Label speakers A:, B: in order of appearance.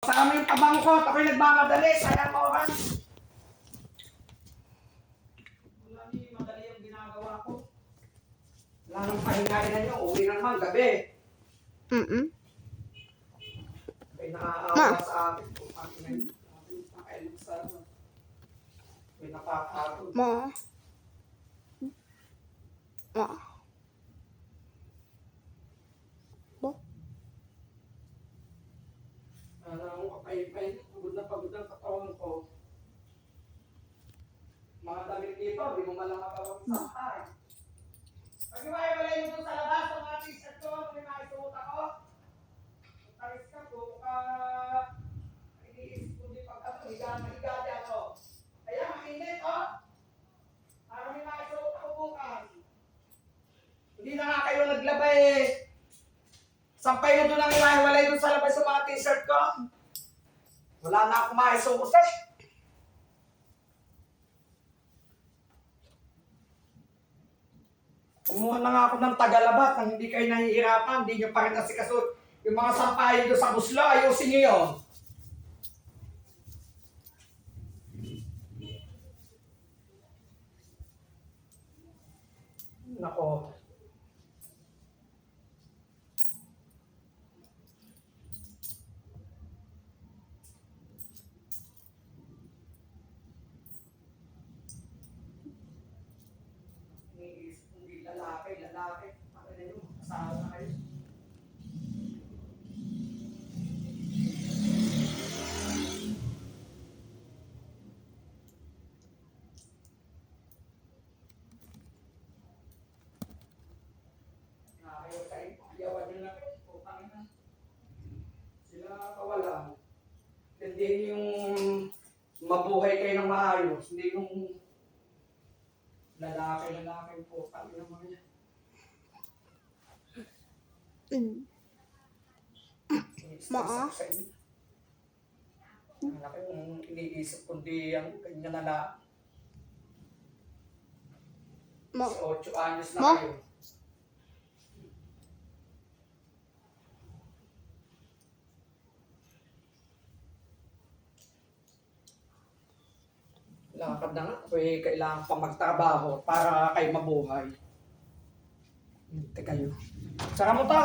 A: Kasama yung pabango ko, ako'y nagmamadali, sayang oras. Wala ni madali yung ginagawa ko. Wala nang pahingain na nyo, uwi na naman, gabi. May naaawa sa akin kung ano na yun. Nakailang sa may napapagod.
B: Ma.
A: Alam mo, kapay-pay, pagod na katawan ko. Mga damit dito, di mo malang mabawang sampay. Pag-iwalay mo doon sa labas, ang mga t-shirt ko, may maisuot ako. Taris ka po, iniisip ko di pagkatuhiga dyan, o. Kaya mainit, o. Para may maisuot ako bukas. Hindi na nga kayo naglabay, eh. Sampay mo doon ang iwahiwalay doon sa labas sa mga t-shirt ko. Wala na akong maisuot, eh. Kumuha na nga ako ng tagalabat nang hindi kayo nahihirapan, hindi nyo pa rin asikaso. Yung mga sampahin doon sa buslo, ayusin nyo yun. Nako. Hindi lalaki. Ano na yun, asawa na kayo. Ayaw kayo, ayawan nyo na kayo. Putang ina. Sila kawalan. Hindi yung mabuhay kayo ng maayos. Hindi yung lalaki po. Pag ina mo yan.
B: Ma.
A: Anak yung iniisip kundi ang ganyan na na.
B: Ma.
A: 8 anyos na
B: Ma.
A: kayo. Lakad na nga. Kailangan pa magtrabaho para kayo mabuhay. Teka yun. Saka mo to.